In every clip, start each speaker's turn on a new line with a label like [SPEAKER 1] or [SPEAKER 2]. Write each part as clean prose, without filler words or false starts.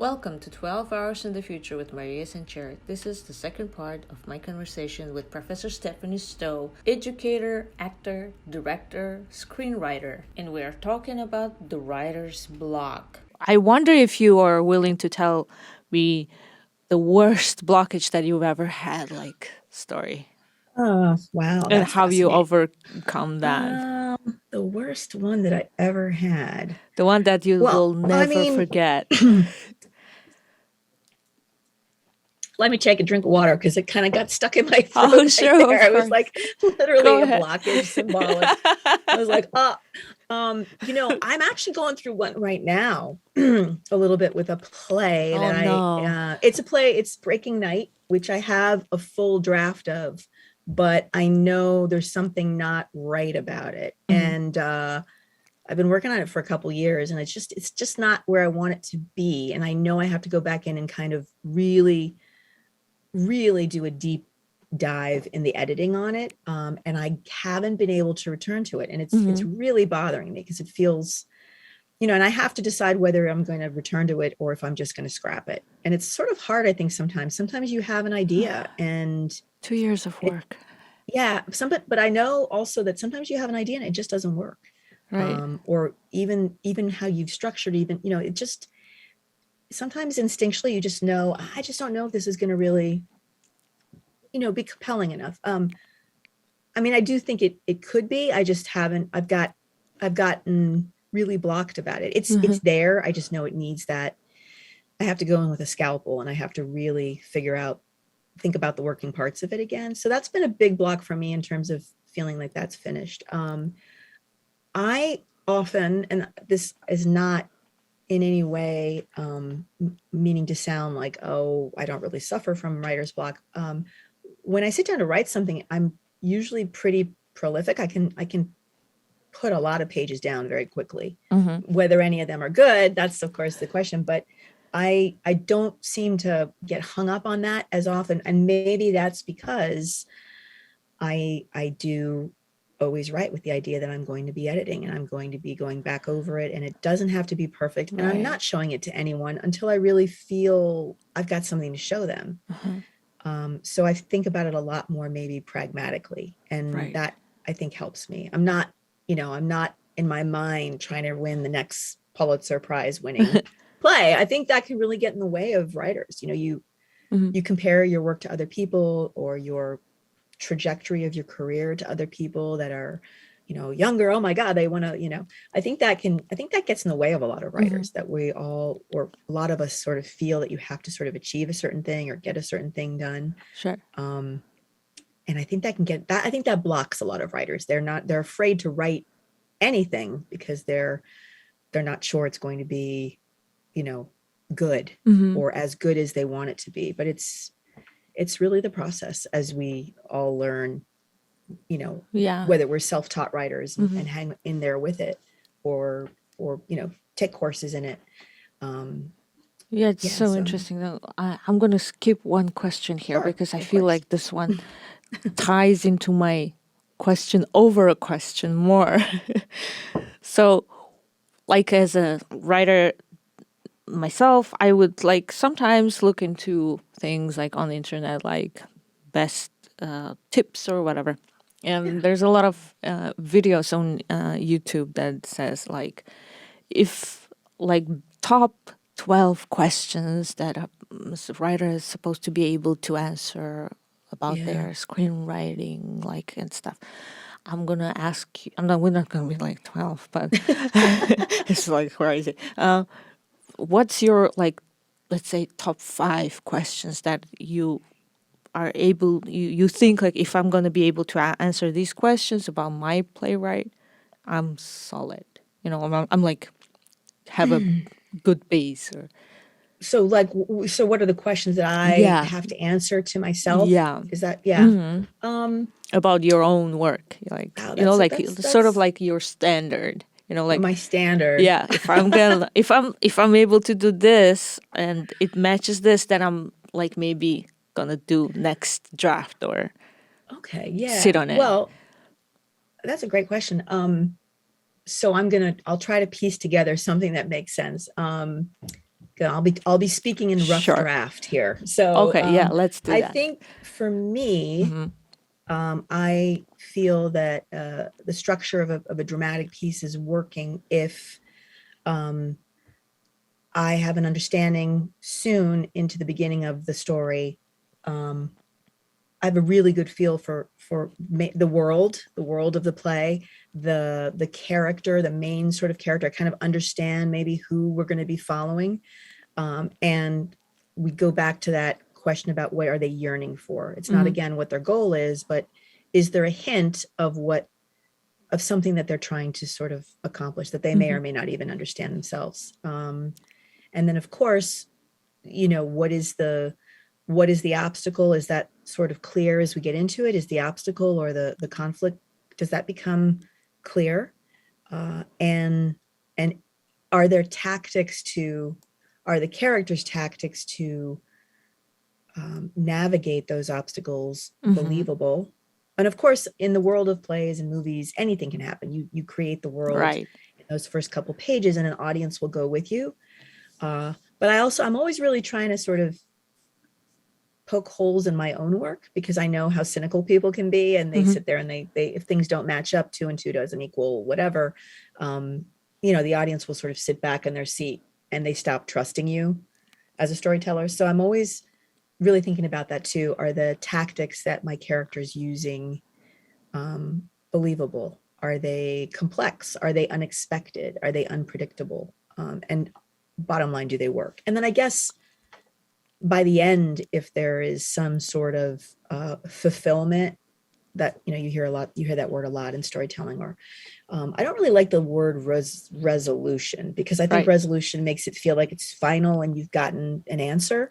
[SPEAKER 1] Welcome to 12 Hours in the Future with Maria Sanchir. This is the second part of my conversation with Professor Stephanie Stowe, educator, actor, director, screenwriter, and we are talking about the writer's block. I wonder if you are willing to tell me the worst blockage that you've ever had, like story,
[SPEAKER 2] Oh, wow,
[SPEAKER 1] and
[SPEAKER 2] that's
[SPEAKER 1] how you
[SPEAKER 2] fascinating.
[SPEAKER 1] overcome that.
[SPEAKER 2] The worst one that I ever had.
[SPEAKER 1] The one that you
[SPEAKER 2] Well,
[SPEAKER 1] will
[SPEAKER 2] I
[SPEAKER 1] never
[SPEAKER 2] mean,
[SPEAKER 1] forget.
[SPEAKER 2] let me take a drink of water because it kind of got stuck in my
[SPEAKER 1] Oh,
[SPEAKER 2] throat right
[SPEAKER 1] sure,
[SPEAKER 2] there.
[SPEAKER 1] of
[SPEAKER 2] I was
[SPEAKER 1] course.
[SPEAKER 2] like
[SPEAKER 1] Go
[SPEAKER 2] literally a
[SPEAKER 1] ahead.
[SPEAKER 2] blockage symbolic. I was like, I'm actually going through one right now, a little bit with a play
[SPEAKER 1] Oh, no.
[SPEAKER 2] it's a play, it's Breaking Night, which I have a full draft of, but I know there's something not right about it.
[SPEAKER 1] Mhm.
[SPEAKER 2] And I've been working on it for a couple years, and it's just not where I want it to be. And I know I have to go back in and kind of really do a deep dive in the editing on it. And I haven't been able to return to it. And it's
[SPEAKER 1] Mhm.
[SPEAKER 2] really bothering me because it feels, and I have to decide whether I'm going to return to it or if I'm just going to scrap it. And it's sort of hard, I think, sometimes. Sometimes you have an idea and
[SPEAKER 1] 2 years of
[SPEAKER 2] it,
[SPEAKER 1] work.
[SPEAKER 2] yeah, but I know also that sometimes you have an idea and it just doesn't work.
[SPEAKER 1] Right.
[SPEAKER 2] Or even how you've structured, even, it just sometimes instinctually you just know, I just don't know if this is going to really, be compelling enough. I mean, I do think it could be. I just haven't. I've gotten really blocked about it. It's
[SPEAKER 1] Mhm.
[SPEAKER 2] there. I just know it needs that. I have to go in with a scalpel and I have to really think about the working parts of it again. So that's been a big block for me in terms of feeling like that's finished. I often, and this is not in any way meaning to sound like, oh, I don't really suffer from writer's block. When I sit down to write something, I'm usually pretty prolific. I can put a lot of pages down very quickly.
[SPEAKER 1] Mhm.
[SPEAKER 2] Whether any of them are good, that's of course the question. But I don't seem to get hung up on that as often, and maybe that's because I do always write with the idea that I'm going to be editing and I'm going to be going back over it, and it doesn't have to be perfect, and I'm
[SPEAKER 1] Right.
[SPEAKER 2] not showing it to anyone until I really feel I've got something to show them.
[SPEAKER 1] Mhm.
[SPEAKER 2] So I think about it a lot more, maybe pragmatically, and
[SPEAKER 1] Right.
[SPEAKER 2] that I think helps me. I'm not in my mind trying to win the next Pulitzer Prize winning play. I think that can really get in the way of writers. You
[SPEAKER 1] Mhm.
[SPEAKER 2] you compare your work to other people, or your trajectory of your career to other people that are, younger. Oh my God, they want to, I think that gets in the way of a lot of
[SPEAKER 1] Mhm.
[SPEAKER 2] writers, that we all, or a lot of us, sort of feel that you have to sort of achieve a certain thing or get a certain thing done.
[SPEAKER 1] Sure.
[SPEAKER 2] Um, and I think that blocks a lot of writers. They're afraid to write anything because they're not sure it's going to be, you know, good,
[SPEAKER 1] Mhm.
[SPEAKER 2] or as good as they want it to be. But it's really the process, as we all learn,
[SPEAKER 1] Yeah.
[SPEAKER 2] whether we're self-taught writers
[SPEAKER 1] Mhm.
[SPEAKER 2] and hang in there with it, or take courses in it. Um,
[SPEAKER 1] Yeah, it's
[SPEAKER 2] yeah,
[SPEAKER 1] so
[SPEAKER 2] so
[SPEAKER 1] interesting though. I'm going to skip one question here
[SPEAKER 2] sure,
[SPEAKER 1] because I
[SPEAKER 2] of
[SPEAKER 1] feel
[SPEAKER 2] course.
[SPEAKER 1] like this one ties into my question over a question more. So, like as a writer myself, I would like sometimes look into things like on the internet, like best tips or whatever.
[SPEAKER 2] Yeah,
[SPEAKER 1] And there's a lot of videos on YouTube that says like if like top 12 questions that a writer is supposed to be able to answer about
[SPEAKER 2] yeah.
[SPEAKER 1] their screenwriting, like and stuff. I'm gonna ask you. I'm not. We're not gonna be like 12, but it's like where is it? What's your like, let's say top five questions that you are able you think like if I'm going to be able to answer these questions about my playwright, I'm solid. I'm like have a good base or
[SPEAKER 2] So like, so what are the questions that I
[SPEAKER 1] yeah,
[SPEAKER 2] have to answer to myself?
[SPEAKER 1] yeah.
[SPEAKER 2] Is that, yeah.
[SPEAKER 1] Hmm.
[SPEAKER 2] um
[SPEAKER 1] About your own work, like
[SPEAKER 2] wow,
[SPEAKER 1] like sort of
[SPEAKER 2] that's
[SPEAKER 1] like your standard. Like
[SPEAKER 2] my standard.
[SPEAKER 1] yeah, if I'm able to do this and it matches this, then I'm like maybe gonna do next draft or
[SPEAKER 2] Okay,
[SPEAKER 1] sit
[SPEAKER 2] yeah,
[SPEAKER 1] on it.
[SPEAKER 2] well, that's a great question. So I'll try to piece together something that makes sense. I'll be speaking in rough
[SPEAKER 1] Sure.
[SPEAKER 2] draft here. So
[SPEAKER 1] Okay, yeah, let's do
[SPEAKER 2] I
[SPEAKER 1] that.
[SPEAKER 2] think for me,
[SPEAKER 1] Mm-hmm.
[SPEAKER 2] I feel that the structure of a dramatic piece is working if um, I have an understanding soon into the beginning of the story. Um, I have a really good feel for the world of the play, the character, the main sort of character. I kind of understand maybe who we're going to be following, and we go back to that question about what are they yearning for. It's not
[SPEAKER 1] Mm-hmm.
[SPEAKER 2] again what their goal is, but is there a hint of something that they're trying to sort of accomplish that they may
[SPEAKER 1] Mm-hmm.
[SPEAKER 2] or may not even understand themselves. And then of course, you know, what is the obstacle? Is that sort of clear as we get into it? Is the obstacle or the conflict, does that become clear? And are there tactics to are the characters tactics to navigate those obstacles
[SPEAKER 1] Mm-hmm.
[SPEAKER 2] believable? And of course, in the world of plays and movies, anything can happen. You create the world
[SPEAKER 1] Right.
[SPEAKER 2] in those first couple pages, and an audience will go with you. But I'm always really trying to sort of poke holes in my own work because I know how cynical people can be, and they
[SPEAKER 1] Mm-hmm.
[SPEAKER 2] sit there and they if things don't match up, two and two doesn't equal whatever. Um, the audience will sort of sit back in their seat and they stop trusting you as a storyteller. So I'm always really thinking about that too. Are the tactics that my character's using believable? Are they complex? Are they unexpected? Are they unpredictable? And bottom line, do they work? And then I guess by the end, if there is some sort of fulfillment, that you hear that word a lot in storytelling, or I don't really like the word resolution, because I think
[SPEAKER 1] Right.
[SPEAKER 2] resolution makes it feel like it's final and you've gotten an answer.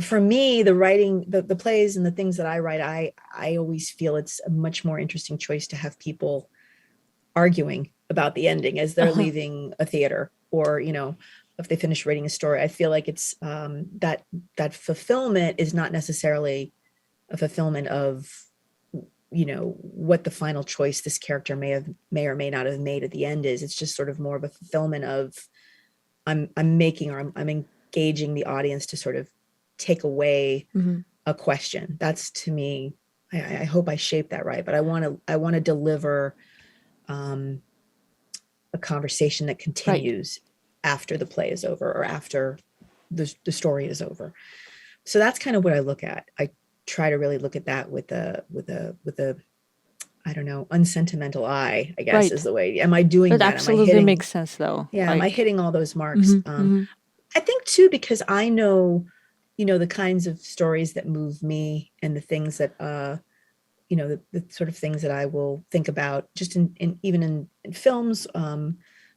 [SPEAKER 2] For me, the writing, the plays and the things that I write, I always feel it's a much more interesting choice to have people arguing about the ending as they're
[SPEAKER 1] Uh-huh.
[SPEAKER 2] leaving a theater, or if they finish reading a story. I feel like it's that fulfillment is not necessarily a fulfillment of what the final choice this character may or may not have made at the end is. It's just sort of more of a fulfillment of I'm making, or I'm engaging the audience to sort of take away
[SPEAKER 1] Mm-hmm.
[SPEAKER 2] a question. That's, to me, I hope I shaped that right, but I want to deliver um, a conversation that
[SPEAKER 1] Right.
[SPEAKER 2] continues after the play is over, or after the story is over. So that's kind of what I look at. I try to really look at that with a I don't know, unsentimental eye, I guess, is
[SPEAKER 1] Right.
[SPEAKER 2] the way. Am I doing
[SPEAKER 1] It
[SPEAKER 2] that? Am I
[SPEAKER 1] absolutely
[SPEAKER 2] hitting,
[SPEAKER 1] makes sense though.
[SPEAKER 2] yeah, am I
[SPEAKER 1] Like,
[SPEAKER 2] hitting all those marks?
[SPEAKER 1] mm-hmm. Mm-hmm.
[SPEAKER 2] I think too, because I know, the kinds of stories that move me, and the things that the sort of things that I will think about just in even in films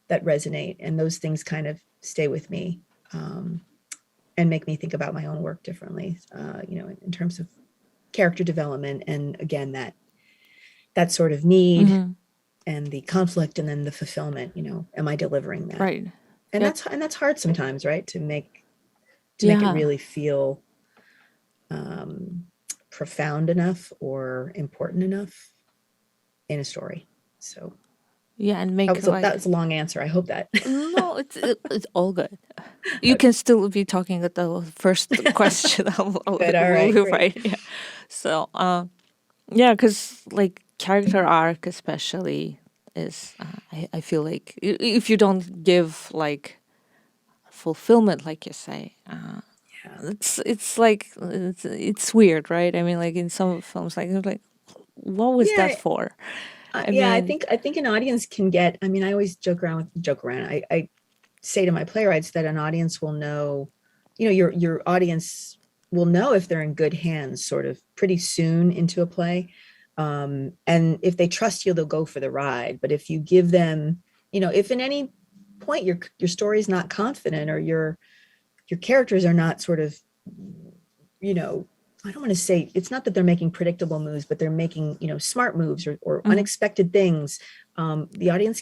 [SPEAKER 2] that resonate, and those things kind of stay with me, and make me think about my own work differently, in terms of character development, and again, that sort of need
[SPEAKER 1] Mm-hmm.
[SPEAKER 2] and the conflict, and then the fulfillment. Am I delivering that?
[SPEAKER 1] Right.
[SPEAKER 2] And
[SPEAKER 1] Yeah.
[SPEAKER 2] that's hard sometimes, right? To make it
[SPEAKER 1] Yeah.
[SPEAKER 2] really feel um, profound enough or important enough in a story. So
[SPEAKER 1] Yeah, and
[SPEAKER 2] that
[SPEAKER 1] make
[SPEAKER 2] was a, that
[SPEAKER 1] like
[SPEAKER 2] was a long answer. I hope that.
[SPEAKER 1] no, it's all good. You
[SPEAKER 2] Okay,
[SPEAKER 1] can still be talking at the first question.
[SPEAKER 2] good. All
[SPEAKER 1] Will
[SPEAKER 2] right,
[SPEAKER 1] be
[SPEAKER 2] great.
[SPEAKER 1] right. Yeah. So, yeah, because like character arc, especially, is I feel like if you don't give like fulfillment, like you say,
[SPEAKER 2] Yeah.
[SPEAKER 1] it's like it's weird, right? I mean, like in some films, like it's like what was that
[SPEAKER 2] Yeah.
[SPEAKER 1] for? I
[SPEAKER 2] Yeah, I
[SPEAKER 1] mean,
[SPEAKER 2] think I think an audience can get. I mean, I always joke around. I say to my playwrights that an audience will know, your audience will know if they're in good hands sort of pretty soon into a play. And if they trust you, they'll go for the ride. But if you give them, if in any point your story is not confident, or your characters are not sort of, you know, I don't want to say, it's not that they're making predictable moves, but they're making, smart moves, or
[SPEAKER 1] mhm.
[SPEAKER 2] unexpected things. The audience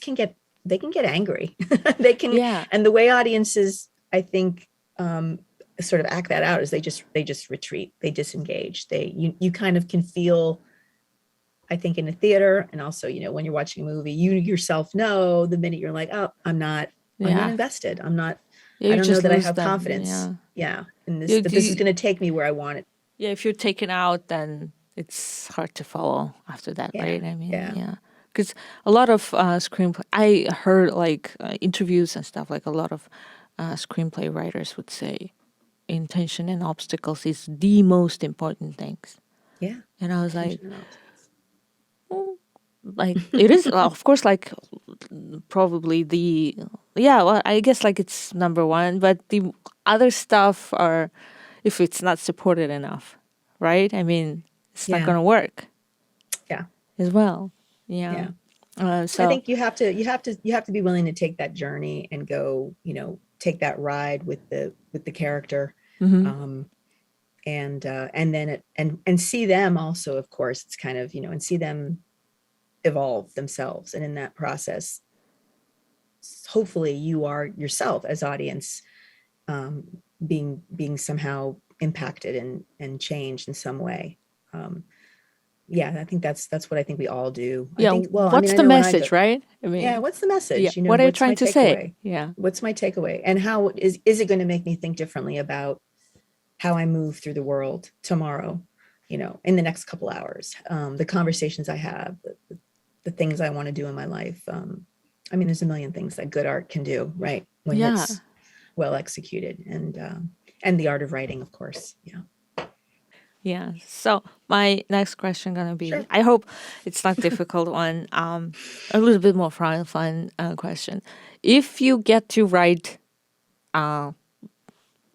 [SPEAKER 2] they can get angry. They can,
[SPEAKER 1] Yeah,
[SPEAKER 2] and the way audiences, I think, sort of act that out is they just retreat, they disengage. You kind of can feel, I think, in a theater, and also, when you're watching a movie, you yourself know the minute you're like, oh, I'm not
[SPEAKER 1] yeah,
[SPEAKER 2] invested. I'm not,
[SPEAKER 1] Yeah,
[SPEAKER 2] I
[SPEAKER 1] you
[SPEAKER 2] don't know
[SPEAKER 1] just
[SPEAKER 2] that I
[SPEAKER 1] lose
[SPEAKER 2] have
[SPEAKER 1] them.
[SPEAKER 2] confidence.
[SPEAKER 1] Yeah.
[SPEAKER 2] Yeah. In this,
[SPEAKER 1] You,
[SPEAKER 2] that
[SPEAKER 1] do
[SPEAKER 2] this is
[SPEAKER 1] you,
[SPEAKER 2] going to take me where I want it.
[SPEAKER 1] yeah, if you're taken out, then it's hard to follow after that,
[SPEAKER 2] Yeah.
[SPEAKER 1] right? I mean,
[SPEAKER 2] Yeah.
[SPEAKER 1] yeah. Because a lot of screenplay, I heard like interviews and stuff, like a lot of screenplay writers would say intention and obstacles is the most important things.
[SPEAKER 2] Yeah.
[SPEAKER 1] And I was like,
[SPEAKER 2] Tension and obstacles.
[SPEAKER 1] like it is, of course, like probably the, yeah, well, I guess like it's number one, but the other stuff are, if it's not supported enough, right? I mean, it's not
[SPEAKER 2] Yeah.
[SPEAKER 1] going to work
[SPEAKER 2] Yeah.
[SPEAKER 1] as well. Yeah.
[SPEAKER 2] Yeah. I
[SPEAKER 1] So,
[SPEAKER 2] think you have to be willing to take that journey and go, take that ride with the character.
[SPEAKER 1] mhm.
[SPEAKER 2] Um, and then and see them also, of course, it's kind of, and see them evolve themselves. And in that process, hopefully you are yourself as audience, being somehow impacted and changed in some way. Um, yeah, I think that's what I think we all do. I
[SPEAKER 1] Yeah,
[SPEAKER 2] think, well, I mean,
[SPEAKER 1] what's
[SPEAKER 2] I
[SPEAKER 1] the
[SPEAKER 2] know when I go,
[SPEAKER 1] message, right? I
[SPEAKER 2] yeah,
[SPEAKER 1] mean,
[SPEAKER 2] what's the
[SPEAKER 1] yeah,
[SPEAKER 2] message?
[SPEAKER 1] what are you
[SPEAKER 2] What's
[SPEAKER 1] trying
[SPEAKER 2] my
[SPEAKER 1] to say?
[SPEAKER 2] takeaway?
[SPEAKER 1] Yeah.
[SPEAKER 2] What's my takeaway? And how is it going to make me think differently about how I move through the world tomorrow, in the next couple hours, the conversations I have, the things I want to do in my life. I mean, there's a million things that good art can do, right? When
[SPEAKER 1] Yeah.
[SPEAKER 2] it's well executed, and the art of writing, of course. Yeah.
[SPEAKER 1] Yeah. So my next question gonna be,
[SPEAKER 2] Sure.
[SPEAKER 1] I hope it's not difficult one. A little bit more fun question. If you get to write a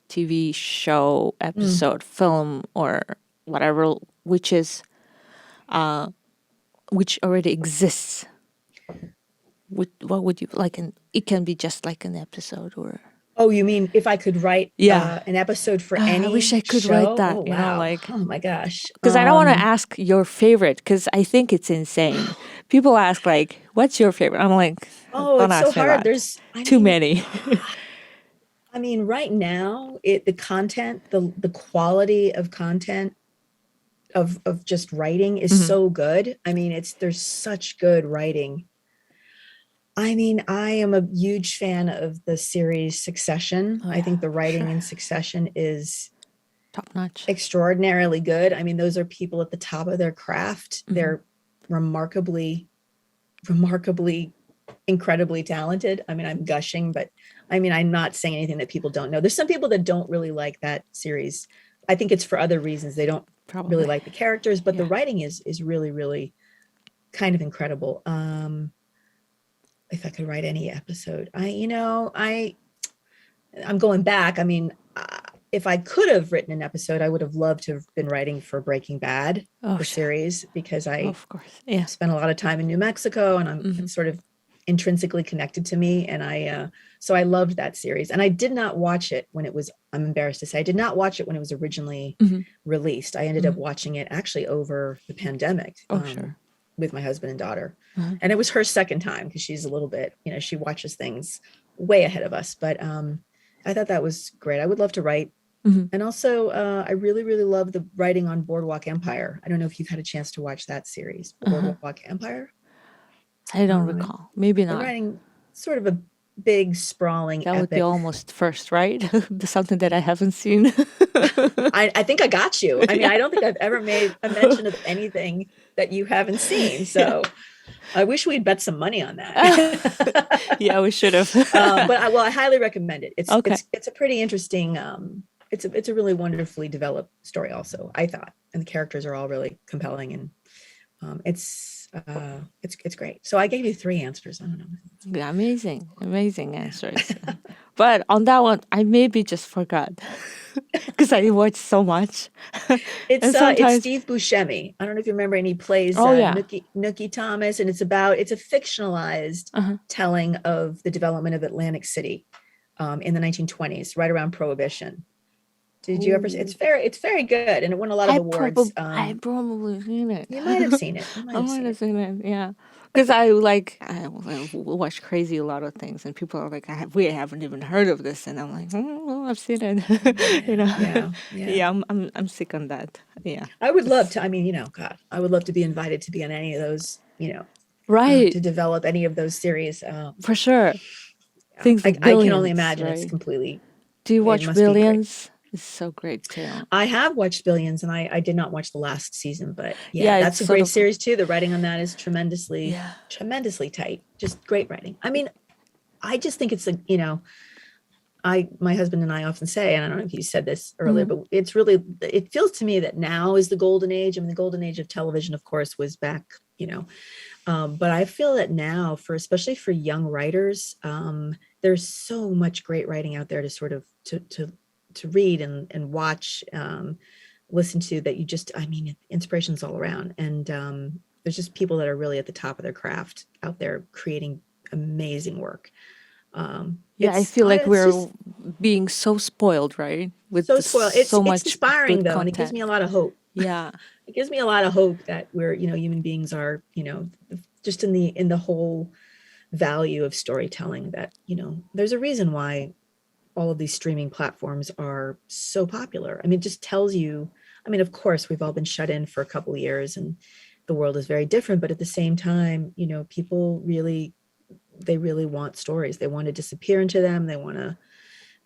[SPEAKER 1] TV show,
[SPEAKER 2] Mm.
[SPEAKER 1] episode, film, or whatever, which is which already exists, what would you like? And it can be just like an episode, or
[SPEAKER 2] Oh, you mean if I could write
[SPEAKER 1] yeah.
[SPEAKER 2] an episode for
[SPEAKER 1] I wish
[SPEAKER 2] any
[SPEAKER 1] I could write
[SPEAKER 2] show? Oh,
[SPEAKER 1] that.
[SPEAKER 2] wow.
[SPEAKER 1] Like,
[SPEAKER 2] Oh my gosh.
[SPEAKER 1] because I don't want to ask your favorite because I think it's insane. People ask like, "What's your favorite?" I'm like,
[SPEAKER 2] Oh,
[SPEAKER 1] "Don't
[SPEAKER 2] it's so
[SPEAKER 1] ask me
[SPEAKER 2] hard.
[SPEAKER 1] that.
[SPEAKER 2] There's,
[SPEAKER 1] Too many."
[SPEAKER 2] right now, the content, the quality of content of just writing is
[SPEAKER 1] Mhm.
[SPEAKER 2] so good. I mean, there's such good writing. I mean, I am a huge fan of the series Succession.
[SPEAKER 1] Oh
[SPEAKER 2] I
[SPEAKER 1] yeah,
[SPEAKER 2] think the
[SPEAKER 1] for
[SPEAKER 2] writing
[SPEAKER 1] sure,
[SPEAKER 2] in Succession is
[SPEAKER 1] top notch.
[SPEAKER 2] extraordinarily good. I mean, those are people at the top of their craft.
[SPEAKER 1] Mhm.
[SPEAKER 2] They're remarkably, remarkably, incredibly talented. I mean, I'm gushing, but I mean, I'm not saying anything that people don't know. There's some people that don't really like that series. I think it's for other reasons. They don't really
[SPEAKER 1] Probably.
[SPEAKER 2] like the characters, but the
[SPEAKER 1] Yeah.
[SPEAKER 2] writing is really, really kind of incredible. If I could write any episode, I'm going back. I mean, if I could have written an episode, I would have loved to have been writing for Breaking Bad,
[SPEAKER 1] Oh,
[SPEAKER 2] the
[SPEAKER 1] sure.
[SPEAKER 2] series, because I
[SPEAKER 1] Of course. Yeah.
[SPEAKER 2] spent a lot of time in New Mexico, and
[SPEAKER 1] Mhm.
[SPEAKER 2] it's sort of intrinsically connected to me. And so I loved that series. And I did not watch it when it was, I'm embarrassed to say, I did not watch it when it was originally
[SPEAKER 1] Mhm.
[SPEAKER 2] released. I ended up
[SPEAKER 1] Mhm.
[SPEAKER 2] watching it actually over the pandemic,
[SPEAKER 1] Oh, sure.
[SPEAKER 2] with my husband and daughter.
[SPEAKER 1] Uh-huh.
[SPEAKER 2] And it was her second time because she's a little bit, she watches things way ahead of us. But I thought that was great. I would love to write.
[SPEAKER 1] Mhm.
[SPEAKER 2] And also, I really, really love the writing on Boardwalk Empire. I don't know if you've had a chance to watch that series,
[SPEAKER 1] Uh-huh.
[SPEAKER 2] Boardwalk Empire.
[SPEAKER 1] I don't recall. Maybe
[SPEAKER 2] They're
[SPEAKER 1] not.
[SPEAKER 2] writing sort of a big, sprawling
[SPEAKER 1] That would be
[SPEAKER 2] epic.
[SPEAKER 1] almost first, right? Something that I haven't seen.
[SPEAKER 2] I think I got you. I mean, I don't think I've ever made a mention of anything that you haven't seen. So I wish we'd bet some money on that.
[SPEAKER 1] Yeah, we should have.
[SPEAKER 2] But I highly recommend it. It's
[SPEAKER 1] Okay.
[SPEAKER 2] it's a pretty interesting. It's a really wonderfully developed story. Also, I thought, and the characters are all really compelling, and it's great. So I gave you 3 answers. I don't know.
[SPEAKER 1] Yeah, amazing answers. But on that one, I maybe just forgot because I watched so much.
[SPEAKER 2] It's
[SPEAKER 1] And
[SPEAKER 2] it's
[SPEAKER 1] sometimes,
[SPEAKER 2] Steve Buscemi. I don't know if you remember, and he plays
[SPEAKER 1] oh yeah,
[SPEAKER 2] Nookie Thomas, and it's a fictionalized
[SPEAKER 1] uh-huh.
[SPEAKER 2] telling of the development of Atlantic City, in the 1920s, right around Prohibition. Did you ever?
[SPEAKER 1] Ooh.
[SPEAKER 2] It's very good, and it won a lot of awards.
[SPEAKER 1] I probably seen it.
[SPEAKER 2] You might have seen it. You might
[SPEAKER 1] I
[SPEAKER 2] have
[SPEAKER 1] might
[SPEAKER 2] seen
[SPEAKER 1] have
[SPEAKER 2] it.
[SPEAKER 1] seen it. Yeah, because I watch crazy a lot of things, and people are like, we haven't even heard of this, and I'm like, well, I've seen it. You know,
[SPEAKER 2] Yeah.
[SPEAKER 1] yeah, I'm sick on that. Yeah,
[SPEAKER 2] I would love to. I mean, God, I would love to be invited to be on any of those.
[SPEAKER 1] right,
[SPEAKER 2] To develop any of those series.
[SPEAKER 1] for sure. things like
[SPEAKER 2] I can only
[SPEAKER 1] Billions,
[SPEAKER 2] imagine it's
[SPEAKER 1] right?
[SPEAKER 2] completely,
[SPEAKER 1] Do you
[SPEAKER 2] it
[SPEAKER 1] watch
[SPEAKER 2] must be great.
[SPEAKER 1] Billions? It's so great too.
[SPEAKER 2] I have watched Billions and I did not watch the last season, but yeah,
[SPEAKER 1] Yeah, it's
[SPEAKER 2] that's a
[SPEAKER 1] sort
[SPEAKER 2] great
[SPEAKER 1] of
[SPEAKER 2] series too. The writing on that is tremendously,
[SPEAKER 1] yeah.
[SPEAKER 2] tremendously tight. Just great writing. I mean, I just think it's a, my husband and I often say, and I don't know if you said this earlier,
[SPEAKER 1] Mhm.
[SPEAKER 2] but it's really, it feels to me that now is the golden age. I mean, the golden age of television, of course, was back, but I feel that now for, especially for young writers, there's so much great writing out there to sort of, to read and watch, listen to, that you just, I mean, inspiration's all around. And there's just people that are really at the top of their craft out there creating amazing work.
[SPEAKER 1] Yeah, I feel like
[SPEAKER 2] It's
[SPEAKER 1] we're
[SPEAKER 2] just
[SPEAKER 1] being so spoiled, right? With
[SPEAKER 2] so spoiled.
[SPEAKER 1] so
[SPEAKER 2] It's
[SPEAKER 1] much
[SPEAKER 2] inspiring
[SPEAKER 1] good
[SPEAKER 2] though, and it gives me a
[SPEAKER 1] content.
[SPEAKER 2] lot of hope.
[SPEAKER 1] Yeah.
[SPEAKER 2] It gives me a lot of hope that we're, human beings are, just in the whole value of storytelling, that, there's a reason why all of these streaming platforms are so popular. I mean, it just tells you, I mean, of course, we've all been shut in for a couple of years and the world is very different, but at the same time, people really, they really want stories. They want to disappear into them. They want to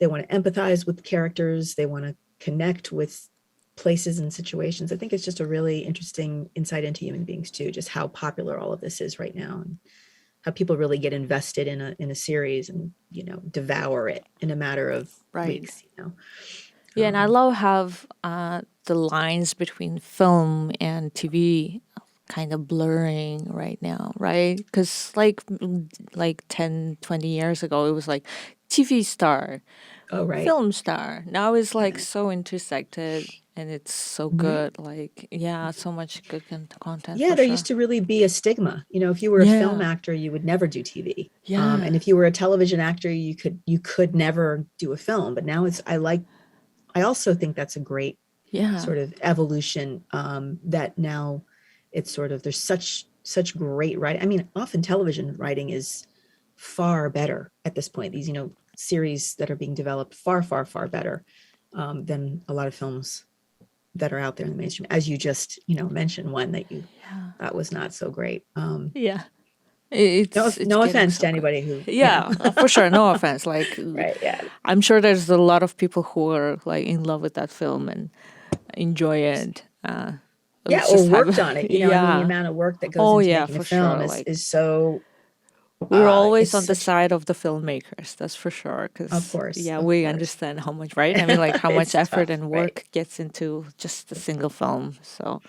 [SPEAKER 2] empathize with characters. They want to connect with places and situations. I think it's just a really interesting insight into human beings too, just how popular all of this is right now, and how people really get invested in a series and, devour it in a matter of
[SPEAKER 1] Right.
[SPEAKER 2] weeks.
[SPEAKER 1] Yeah, and I love how the lines between film and TV kind of blurring right now, right? Because like 10, 20 years ago, it was like TV star,
[SPEAKER 2] Oh, right.
[SPEAKER 1] film star. Now it's like
[SPEAKER 2] Yeah.
[SPEAKER 1] so intersected and it's so
[SPEAKER 2] Right.
[SPEAKER 1] good. Like, yeah, so much good content
[SPEAKER 2] Yeah,
[SPEAKER 1] for
[SPEAKER 2] there used
[SPEAKER 1] sure.
[SPEAKER 2] to really be a stigma. If you were a film
[SPEAKER 1] Yeah,
[SPEAKER 2] actor, you would never do TV. And
[SPEAKER 1] yeah,
[SPEAKER 2] if you were a television actor, you could never do a film. But now I also think that's a great
[SPEAKER 1] yeah,
[SPEAKER 2] sort of evolution, that now it's sort of, there's such great writing. I mean, often television writing is far better at this point. These, series that are being developed far, far, far better, than a lot of films that are out there in the mainstream. As you just, mentioned one that you
[SPEAKER 1] yeah,
[SPEAKER 2] thought was not so great.
[SPEAKER 1] yeah.
[SPEAKER 2] No,
[SPEAKER 1] It's
[SPEAKER 2] no
[SPEAKER 1] getting
[SPEAKER 2] offense
[SPEAKER 1] so
[SPEAKER 2] to
[SPEAKER 1] good.
[SPEAKER 2] anybody who,
[SPEAKER 1] Yeah, for sure. No offense. Like,
[SPEAKER 2] right. Yeah.
[SPEAKER 1] I'm sure there's a lot of people who are like in love with that film and enjoy it.
[SPEAKER 2] Yeah.
[SPEAKER 1] Let's
[SPEAKER 2] Or
[SPEAKER 1] just have,
[SPEAKER 2] worked on it. I mean, the
[SPEAKER 1] yeah.
[SPEAKER 2] amount of work that goes
[SPEAKER 1] Oh
[SPEAKER 2] into
[SPEAKER 1] yeah,
[SPEAKER 2] making a
[SPEAKER 1] for
[SPEAKER 2] film
[SPEAKER 1] sure.
[SPEAKER 2] is
[SPEAKER 1] Like
[SPEAKER 2] so,
[SPEAKER 1] we're always
[SPEAKER 2] it's
[SPEAKER 1] on the
[SPEAKER 2] such,
[SPEAKER 1] side of the filmmakers. That's for sure.
[SPEAKER 2] of
[SPEAKER 1] Because
[SPEAKER 2] course,
[SPEAKER 1] yeah,
[SPEAKER 2] of
[SPEAKER 1] we
[SPEAKER 2] course.
[SPEAKER 1] understand how much, right? I mean, like how much
[SPEAKER 2] It's
[SPEAKER 1] effort
[SPEAKER 2] tough,
[SPEAKER 1] and
[SPEAKER 2] right?
[SPEAKER 1] work gets into just a single film. So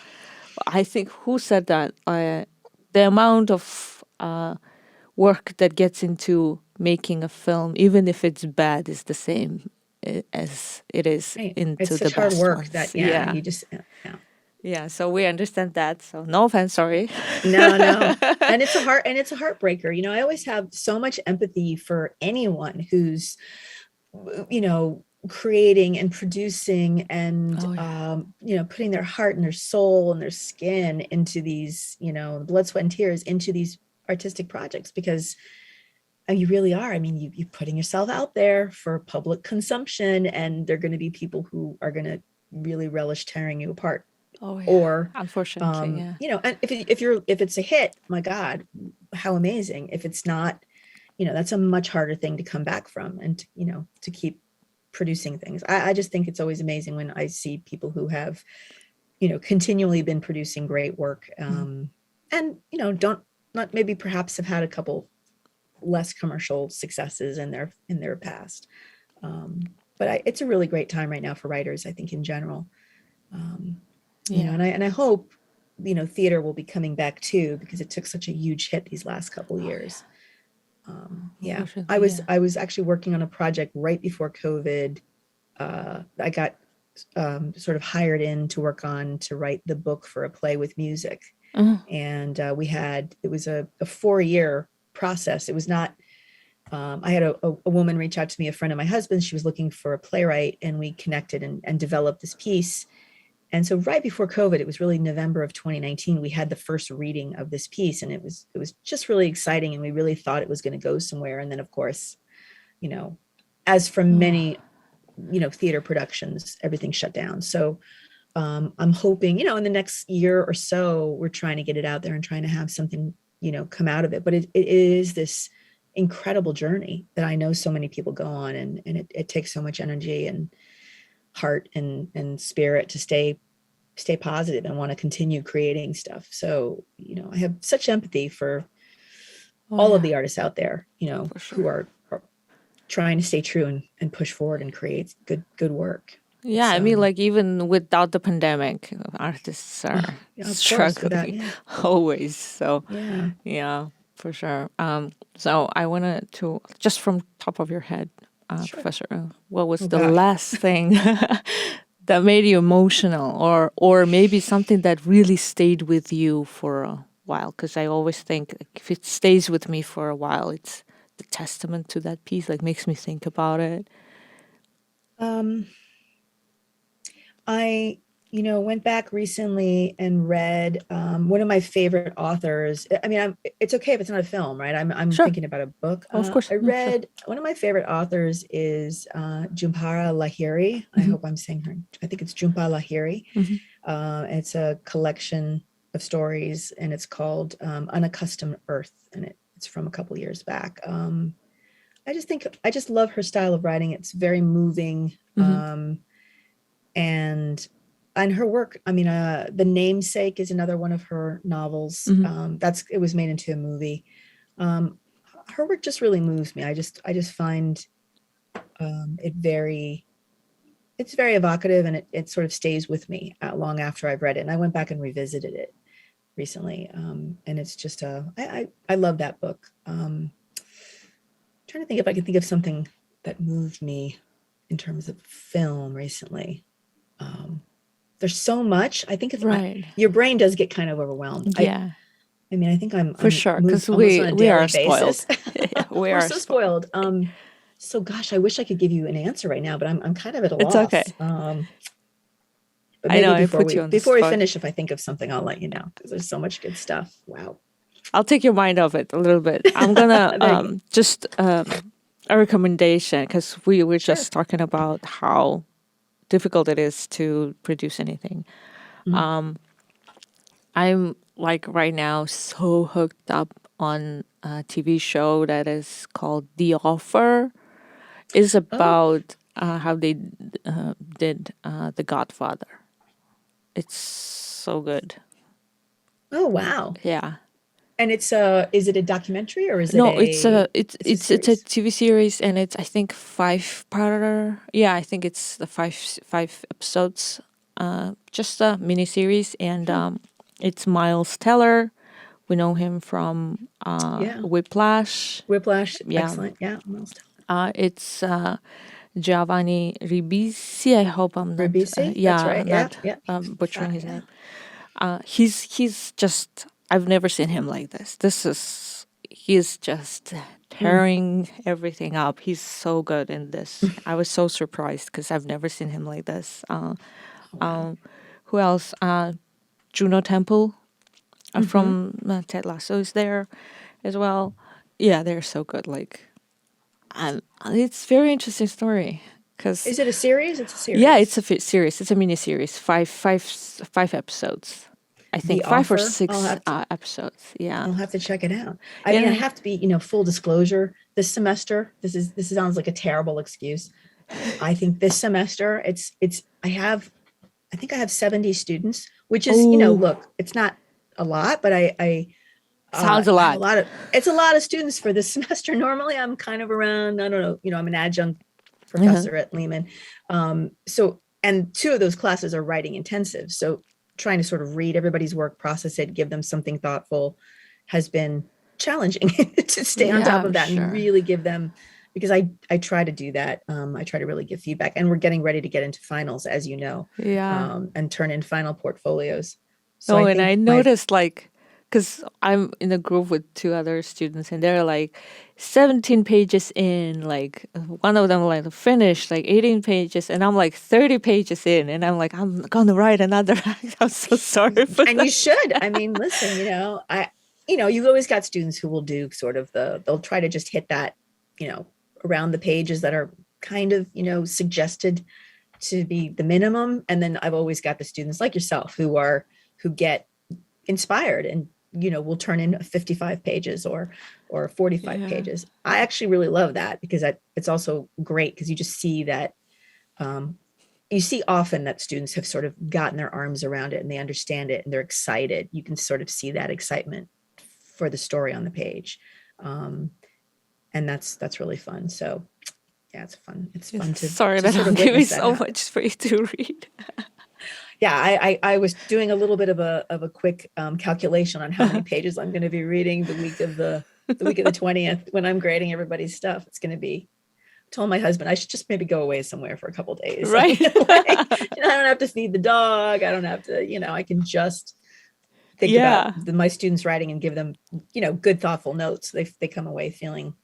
[SPEAKER 1] I think who said that? The amount of work that gets into making a film, even if it's bad, is the same as it is
[SPEAKER 2] Right. It's
[SPEAKER 1] into the
[SPEAKER 2] such hard
[SPEAKER 1] best
[SPEAKER 2] work
[SPEAKER 1] ones.
[SPEAKER 2] that, yeah,
[SPEAKER 1] Yeah.
[SPEAKER 2] you just, yeah.
[SPEAKER 1] Yeah. So we understand that. So no offense, sorry.
[SPEAKER 2] No, no. And it's a heartbreaker. I always have so much empathy for anyone who's, creating and producing and,
[SPEAKER 1] Oh yeah.
[SPEAKER 2] putting their heart and their soul and their skin into these, blood, sweat, and tears into these artistic projects, because you really are. I mean, you're putting yourself out there for public consumption, and there are going to be people who are going to really relish tearing you apart.
[SPEAKER 1] Oh yeah.
[SPEAKER 2] Or,
[SPEAKER 1] Unfortunately, yeah.
[SPEAKER 2] and if it's a hit, my God, how amazing. If it's not, that's a much harder thing to come back from, and to keep producing things. I just think it's always amazing when I see people who have, continually been producing great work,
[SPEAKER 1] Mm.
[SPEAKER 2] and don't, not maybe perhaps have had a couple less commercial successes in their past. But it's a really great time right now for writers, I think, in general. Um,
[SPEAKER 1] Yeah.
[SPEAKER 2] and I hope, theater will be coming back too, because it took such a huge hit these last couple
[SPEAKER 1] Oh
[SPEAKER 2] years.
[SPEAKER 1] yeah.
[SPEAKER 2] Yeah, I
[SPEAKER 1] Unfortunately,
[SPEAKER 2] was
[SPEAKER 1] yeah.
[SPEAKER 2] I was actually working on a project right before COVID. I got, sort of hired in to work on, to write the book for a play with music,
[SPEAKER 1] Uh,
[SPEAKER 2] and it was a 4-year process. It was not. I had a woman reach out to me, a friend of my husband. She was looking for a playwright, and we connected and developed this piece. And so right before COVID, it was really November of 2019, we had the first reading of this piece, and it was just really exciting, and we really thought it was going to go somewhere. And then, of course, you know, as for
[SPEAKER 1] oh,
[SPEAKER 2] many, theater productions, everything shut down. So, I'm hoping, in the next year or so, we're trying to get it out there and trying to have something, come out of it. But it is this incredible journey that I know so many people go on, and it takes so much energy and heart and spirit to stay positive and want to continue creating stuff. So, I have such empathy for
[SPEAKER 1] Oh
[SPEAKER 2] all of
[SPEAKER 1] yeah,
[SPEAKER 2] the artists out there,
[SPEAKER 1] for
[SPEAKER 2] who
[SPEAKER 1] sure.
[SPEAKER 2] are trying to stay true and push forward and create good work.
[SPEAKER 1] Yeah,
[SPEAKER 2] It's
[SPEAKER 1] I mean, like even without the pandemic, artists are
[SPEAKER 2] yeah, of course, without,
[SPEAKER 1] struggling
[SPEAKER 2] yeah,
[SPEAKER 1] always. So
[SPEAKER 2] yeah,
[SPEAKER 1] yeah, for sure. So I wanted to just from top of your head,
[SPEAKER 2] sure.
[SPEAKER 1] Professor, what was
[SPEAKER 2] Oh
[SPEAKER 1] the
[SPEAKER 2] gosh.
[SPEAKER 1] last thing that made you emotional, or maybe something that really stayed with you for a while? Because I always think like, if it stays with me for a while, it's the testament to that piece. Like makes me think about it.
[SPEAKER 2] Um, I, went back recently and read one of my favorite authors. I mean, it's okay if it's not a film, right? I'm
[SPEAKER 1] Sure,
[SPEAKER 2] thinking about a book.
[SPEAKER 1] of course,
[SPEAKER 2] I
[SPEAKER 1] yeah, sure.
[SPEAKER 2] read one of my favorite authors is Jhumpa Lahiri. I
[SPEAKER 1] Hmm.
[SPEAKER 2] hope I'm saying her. I think it's Jhumpa Lahiri.
[SPEAKER 1] Hmm.
[SPEAKER 2] It's a collection of stories, and it's called Unaccustomed Earth, and it's from a couple years back. I just love her style of writing. It's very moving.
[SPEAKER 1] Hmm.
[SPEAKER 2] And her work, I mean, The Namesake is another one of her novels.
[SPEAKER 1] Hmm.
[SPEAKER 2] It was made into a movie. Um, Her work just really moves me. I just find it it's very evocative, and it sort of stays with me long after I've read it. And I went back and revisited it recently. And it's just I love that book. Trying to think if I can think of something that moved me in terms of film recently. Um, there's so much. I think
[SPEAKER 1] Right.
[SPEAKER 2] your brain does get kind of overwhelmed.
[SPEAKER 1] Yeah,
[SPEAKER 2] I mean, I think
[SPEAKER 1] for
[SPEAKER 2] I'm
[SPEAKER 1] sure.
[SPEAKER 2] moved
[SPEAKER 1] Because
[SPEAKER 2] almost on
[SPEAKER 1] we
[SPEAKER 2] a
[SPEAKER 1] we are
[SPEAKER 2] daily
[SPEAKER 1] spoiled.
[SPEAKER 2] basis.
[SPEAKER 1] Yeah, we
[SPEAKER 2] We're
[SPEAKER 1] are
[SPEAKER 2] so
[SPEAKER 1] spoiled.
[SPEAKER 2] spoiled. So gosh, I wish I could give you an answer right now, but I'm kind of at a
[SPEAKER 1] It's
[SPEAKER 2] loss.
[SPEAKER 1] okay.
[SPEAKER 2] But
[SPEAKER 1] I know
[SPEAKER 2] maybe
[SPEAKER 1] I put you on the
[SPEAKER 2] before we
[SPEAKER 1] spot.
[SPEAKER 2] finish, if I think of something, I'll let you know, because there's so much good stuff. Wow.
[SPEAKER 1] I'll take your mind off it a little bit. I'm gonna
[SPEAKER 2] There you go.
[SPEAKER 1] just a recommendation because we were
[SPEAKER 2] Sure.
[SPEAKER 1] just talking about how difficult it is to produce anything.
[SPEAKER 2] Mhm.
[SPEAKER 1] I'm like right now so hooked up on a TV show that is called The Offer. Is
[SPEAKER 2] Oh,
[SPEAKER 1] about how they did The Godfather. It's so good.
[SPEAKER 2] oh wow.
[SPEAKER 1] Yeah.
[SPEAKER 2] And it's is it a documentary, or is it
[SPEAKER 1] No, it's a it's
[SPEAKER 2] it's a
[SPEAKER 1] it's it's a
[SPEAKER 2] series?
[SPEAKER 1] TV series and it's I think five parter. Yeah, I think it's the five episodes. Just a mini series and
[SPEAKER 2] Hmm.
[SPEAKER 1] it's Miles Teller. We know him from
[SPEAKER 2] Yeah.
[SPEAKER 1] Whiplash.
[SPEAKER 2] Whiplash,
[SPEAKER 1] Yeah.
[SPEAKER 2] excellent. Yeah. Almost.
[SPEAKER 1] It's Giovanni Ribisi. I hope I'm not
[SPEAKER 2] Ribisi, that's
[SPEAKER 1] yeah,
[SPEAKER 2] right.
[SPEAKER 1] I'm
[SPEAKER 2] Yeah.
[SPEAKER 1] not
[SPEAKER 2] Yeah.
[SPEAKER 1] butchering his
[SPEAKER 2] Yeah.
[SPEAKER 1] name. He's just I've never seen him like this. He's just
[SPEAKER 2] Mm.
[SPEAKER 1] tearing everything up. He's so good in this. I was so surprised because I've never seen him like this.
[SPEAKER 2] Oh, wow.
[SPEAKER 1] Who else? Juno Temple
[SPEAKER 2] Hmm.
[SPEAKER 1] from Ted Lasso is there as well. Yeah, they're so good. Like, it's very interesting story because
[SPEAKER 2] Is it a series? It's a
[SPEAKER 1] yeah, it's
[SPEAKER 2] series.
[SPEAKER 1] a series. It's a mini series. Five episodes. I think
[SPEAKER 2] The
[SPEAKER 1] five or
[SPEAKER 2] Offer.
[SPEAKER 1] six episodes. Yeah.
[SPEAKER 2] I'll have to check it out. I mean, I
[SPEAKER 1] Yeah.
[SPEAKER 2] have to be, full disclosure. This semester, this sounds like a terrible excuse. I think this semester I think I have 70 students, which is,
[SPEAKER 1] Oh,
[SPEAKER 2] look, it's not a lot, but
[SPEAKER 1] sounds a
[SPEAKER 2] I have
[SPEAKER 1] lot.
[SPEAKER 2] it's a lot of students for this semester. Normally I'm kind of around, I don't know, I'm an adjunct
[SPEAKER 1] Uh-huh.
[SPEAKER 2] professor at Lehman. And two of those classes are writing intensive. So trying to sort of read everybody's work, process it, give them something thoughtful has been challenging to stay on
[SPEAKER 1] Yeah,
[SPEAKER 2] top
[SPEAKER 1] I'm
[SPEAKER 2] of that and
[SPEAKER 1] sure.
[SPEAKER 2] really give them, because I try to do that. I try to really give feedback, and we're getting ready to get into finals, as you know,
[SPEAKER 1] Yeah.
[SPEAKER 2] and turn in final portfolios. So
[SPEAKER 1] No,
[SPEAKER 2] I
[SPEAKER 1] and I
[SPEAKER 2] think my
[SPEAKER 1] noticed like, because I'm in a group with two other students, and they're like 17 pages in. Like one of them like finished like 18 pages, and I'm like 30 pages in, and I'm like, I'm gonna write another. I'm so sorry for
[SPEAKER 2] and you
[SPEAKER 1] that.
[SPEAKER 2] should. I mean, listen, you've always got students who will do sort of they'll try to just hit that, you know, around the pages that are kind of, suggested to be the minimum. And then I've always got the students like yourself who get inspired and will turn in 55 pages or 45
[SPEAKER 1] Yeah.
[SPEAKER 2] pages. I actually really love that because it's also great because you just see that um, you see often that students have sort of gotten their arms around it and they understand it and they're excited. You can sort of see that excitement for the story on the page. Um, and that's really fun. So yeah, it's fun. It's
[SPEAKER 1] Yes,
[SPEAKER 2] fun
[SPEAKER 1] sorry
[SPEAKER 2] to
[SPEAKER 1] that
[SPEAKER 2] sort
[SPEAKER 1] I'm
[SPEAKER 2] of
[SPEAKER 1] giving
[SPEAKER 2] witness that
[SPEAKER 1] so
[SPEAKER 2] happen.
[SPEAKER 1] much for you to read.
[SPEAKER 2] Yeah, I was doing a little bit of a quick calculation on how many pages I'm going to be reading the week of the 20th when I'm grading everybody's stuff. It's going to be. Told my husband I should just maybe go away somewhere for a couple of days.
[SPEAKER 1] Right.
[SPEAKER 2] I don't have to feed the dog. I don't have to, I can just think about
[SPEAKER 1] Yeah.
[SPEAKER 2] my students writing and give them, good thoughtful notes. They come away feeling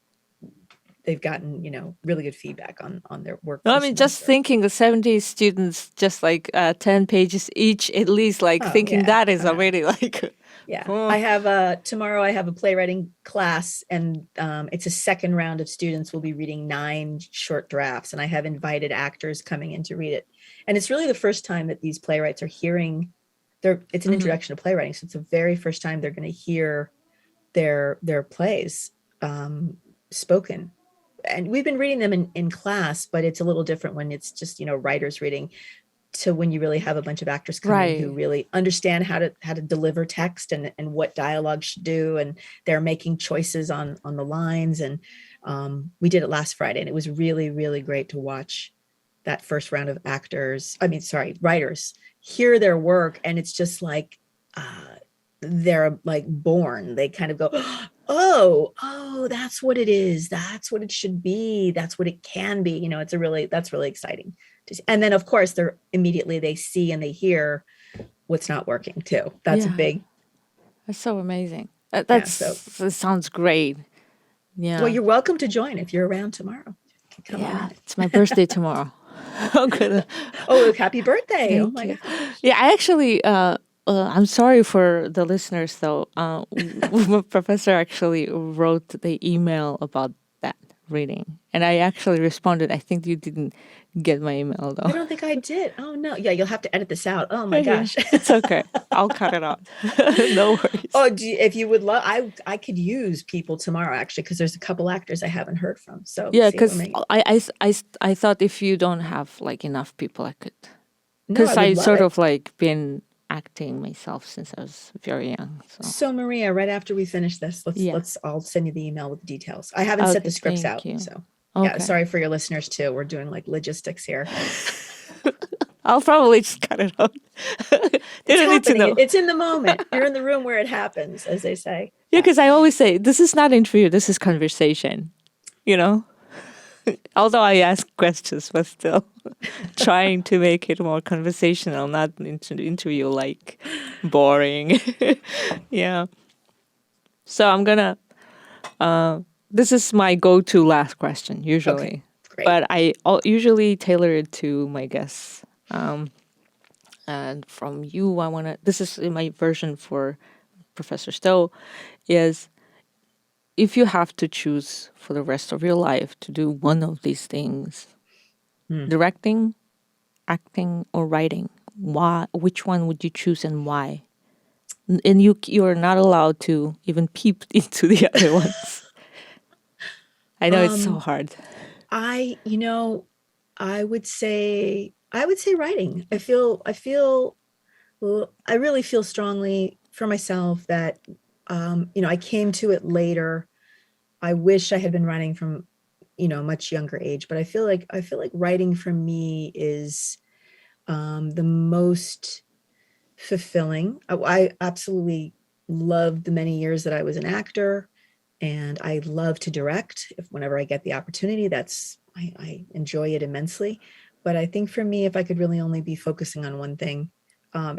[SPEAKER 2] they've gotten, really good feedback on their work
[SPEAKER 1] No,
[SPEAKER 2] for
[SPEAKER 1] I
[SPEAKER 2] the
[SPEAKER 1] mean, just
[SPEAKER 2] semester.
[SPEAKER 1] thinking the 70 students, just like 10 pages each, at least, like
[SPEAKER 2] Oh
[SPEAKER 1] thinking
[SPEAKER 2] yeah.
[SPEAKER 1] that is
[SPEAKER 2] Oh no.
[SPEAKER 1] already like,
[SPEAKER 2] Yeah.
[SPEAKER 1] oh,
[SPEAKER 2] I have tomorrow I have a playwriting class and it's a second round of students will be reading 9 short drafts and I have invited actors coming in to read it. And it's really the first time that these playwrights are hearing it's an
[SPEAKER 1] mhm.
[SPEAKER 2] introduction to playwriting. So it's the very first time they're going to hear their plays spoken. And we've been reading them in class, but it's a little different when it's just, writers reading to when you really have a bunch of actors come in who
[SPEAKER 1] Right.
[SPEAKER 2] really understand how to deliver text and what dialogue should do, and they're making choices on the lines. And we did it last Friday, and it was really really great to watch that first round of writers hear their work, and it's just like they're like born. They kind of go, oh, that's what it is. That's what it should be. That's what it can be. That's really exciting. And then of course they see and they hear what's not working too. That's a
[SPEAKER 1] Yeah.
[SPEAKER 2] big,
[SPEAKER 1] That's so amazing.
[SPEAKER 2] yeah. So,
[SPEAKER 1] That sounds great.
[SPEAKER 2] well,
[SPEAKER 1] Yeah.
[SPEAKER 2] you're welcome to join if you're around tomorrow. You can come on
[SPEAKER 1] Yeah.
[SPEAKER 2] in.
[SPEAKER 1] It's my birthday tomorrow. I'm gonna
[SPEAKER 2] Oh, happy birthday. Oh
[SPEAKER 1] thank
[SPEAKER 2] my
[SPEAKER 1] you.
[SPEAKER 2] gosh.
[SPEAKER 1] Yeah, I actually, I'm sorry for the listeners though. My professor actually wrote the email about that reading, and I actually responded. I think you didn't get my email
[SPEAKER 2] I
[SPEAKER 1] though.
[SPEAKER 2] don't think I did. Oh no. Yeah, you'll have to edit this out. Oh my
[SPEAKER 1] Yeah,
[SPEAKER 2] gosh.
[SPEAKER 1] it's okay. I'll cut it out. No worries.
[SPEAKER 2] Oh, if you would love, I could use people tomorrow actually because there's a couple actors I haven't heard from. So
[SPEAKER 1] Yeah,
[SPEAKER 2] see if
[SPEAKER 1] because
[SPEAKER 2] maybe.
[SPEAKER 1] I thought if you don't have like enough people, I could.
[SPEAKER 2] No, I
[SPEAKER 1] Because
[SPEAKER 2] would
[SPEAKER 1] I
[SPEAKER 2] love
[SPEAKER 1] sort
[SPEAKER 2] it.
[SPEAKER 1] of like been acting myself since I was very young. So
[SPEAKER 2] So Maria, right after we finish this,
[SPEAKER 1] yeah.
[SPEAKER 2] I'll send you the email with the details. I haven't set the
[SPEAKER 1] Okay,
[SPEAKER 2] scripts
[SPEAKER 1] thank
[SPEAKER 2] out,
[SPEAKER 1] you.
[SPEAKER 2] so yeah.
[SPEAKER 1] Okay.
[SPEAKER 2] Sorry for your listeners too. We're doing like logistics here.
[SPEAKER 1] I'll probably just cut it out. They
[SPEAKER 2] It's
[SPEAKER 1] don't need to
[SPEAKER 2] happening.
[SPEAKER 1] know.
[SPEAKER 2] It's in the moment. You're in the room where it happens, as they say.
[SPEAKER 1] Yeah,
[SPEAKER 2] Yeah.
[SPEAKER 1] because I always say this is not interview, this is conversation. You know, although I ask questions, but still trying to make it more conversational, not interview like boring. Yeah. So I'm gonna. This is my go-to last question
[SPEAKER 2] Okay.
[SPEAKER 1] usually,
[SPEAKER 2] Great.
[SPEAKER 1] but I usually tailor it to my guests. And from you, I wanna. This is my version for Professor Stowe. Is if you have to choose for the rest of your life to do one of these things,
[SPEAKER 2] Hmm.
[SPEAKER 1] directing, acting, or writing, why? Which one would you choose and why? And you're not allowed to even peep into the other ones. I know it's so
[SPEAKER 2] Um,
[SPEAKER 1] hard.
[SPEAKER 2] I, I would say writing. I really feel strongly for myself that, I came to it later. I wish I had been writing from, a much younger age, but I feel like writing for me is the most fulfilling. I absolutely loved the many years that I was an actor, and I love to direct. If whenever I get the opportunity, I enjoy it immensely. But I think for me, if I could really only be focusing on one thing,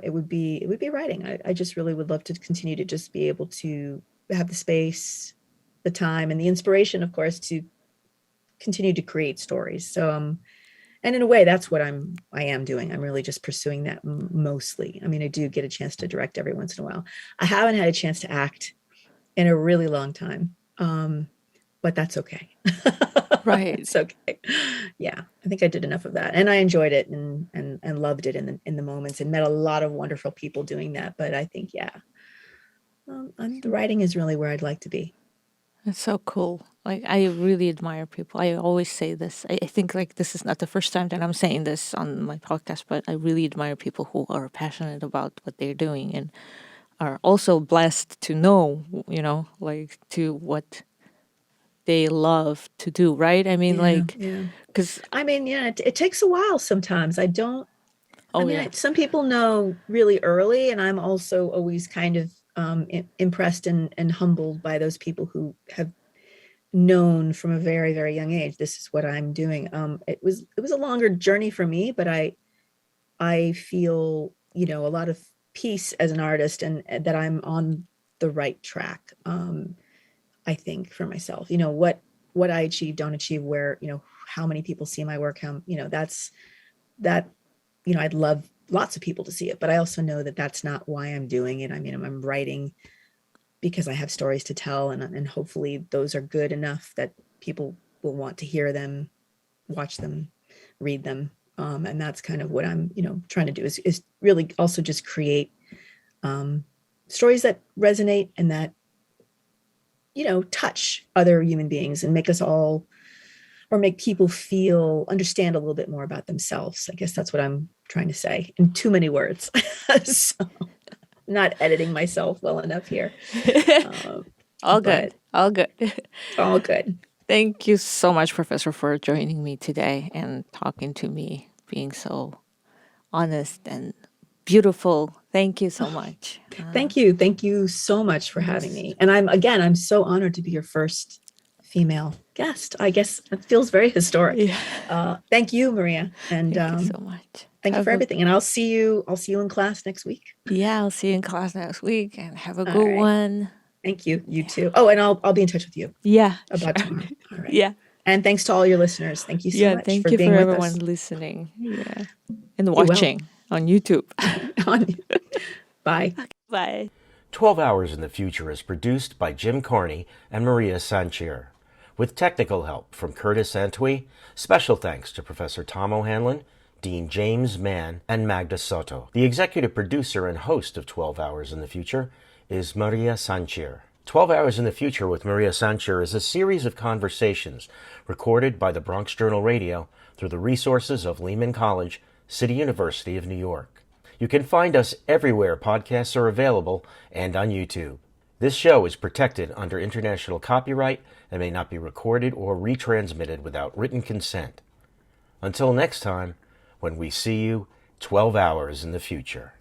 [SPEAKER 2] it would be writing. I just really would love to continue to just be able to have the space, the time, and the inspiration, of course, to continue to create stories. So and in a way that's what I am doing. I'm really just pursuing that mostly. I mean, I do get a chance to direct every once in a while. I haven't had a chance to act in a really long time, but that's okay.
[SPEAKER 1] Right.
[SPEAKER 2] It's okay. Yeah, I think I did enough of that, and I enjoyed it and loved it in the moments, and met a lot of wonderful people doing that. But I think, yeah, The writing is really where I'd like to be.
[SPEAKER 1] It's so cool. Like, I really admire people. I always say this. I think like this is not the first time that I'm saying this on my podcast, but I really admire people who are passionate about what they're doing and are also blessed to know, like to what they love to do, right? I mean,
[SPEAKER 2] Yeah,
[SPEAKER 1] like,
[SPEAKER 2] yeah.
[SPEAKER 1] because,
[SPEAKER 2] I mean, yeah, it takes a while sometimes.
[SPEAKER 1] oh, yeah.
[SPEAKER 2] Some people know really early, and I'm also always kind of impressed and humbled by those people who have known from a very, very young age, this is what I'm doing. It was a longer journey for me, but I feel, a lot of peace as an artist, and that I'm on the right track. I think for myself, what I achieve, don't achieve, where, how many people see my work, that's that, I'd love lots of people to see it, but I also know that that's not why I'm doing it. I mean, I'm writing because I have stories to tell, and hopefully those are good enough that people will want to hear them, watch them, read them. And that's kind of what I'm, trying to do is really also just create stories that resonate and that, touch other human beings and make us all, or make people understand a little bit more about themselves. I guess that's what I'm trying to say in too many words. So not editing myself well enough here.
[SPEAKER 1] All good. All good.
[SPEAKER 2] All good.
[SPEAKER 1] Thank you so much, Professor, for joining me today and talking to me, being so honest and beautiful. Thank you so much.
[SPEAKER 2] Thank you. Thank you so much for having me. And I'm so honored to be your first female guest. I guess it feels very historic.
[SPEAKER 1] Yeah.
[SPEAKER 2] Thank you, Maria. And
[SPEAKER 1] Thank you so much.
[SPEAKER 2] thank you for everything. And I'll see you in class next week.
[SPEAKER 1] Yeah, I'll see you in class next week, and have a good one.
[SPEAKER 2] Thank you. You too. Oh, and I'll be in touch with you.
[SPEAKER 1] Yeah.
[SPEAKER 2] About tomorrow. All right.
[SPEAKER 1] Yeah.
[SPEAKER 2] And thanks to all your listeners. Thank you so much
[SPEAKER 1] thank
[SPEAKER 2] for
[SPEAKER 1] you
[SPEAKER 2] being
[SPEAKER 1] for
[SPEAKER 2] with
[SPEAKER 1] everyone
[SPEAKER 2] us.
[SPEAKER 1] listening. Yeah. And watching on YouTube.
[SPEAKER 2] Bye.
[SPEAKER 1] Bye.
[SPEAKER 3] 12 Hours in the Future is produced by Jim Carney and Maria Sanchir, with technical help from Curtis Antwi. Special thanks to Professor Tom O'Hanlon, Dean James Mann, and Magda Soto. The executive producer and host of 12 Hours in the Future is Maria Sanchir. 12 Hours in the Future with Maria Sanchir is a series of conversations recorded by the Bronx Journal Radio through the resources of Lehman College, City University of New York. You can find us everywhere podcasts are available and on YouTube. This show is protected under international copyright and may not be recorded or retransmitted without written consent. Until next time, when we see you 12 hours in the future.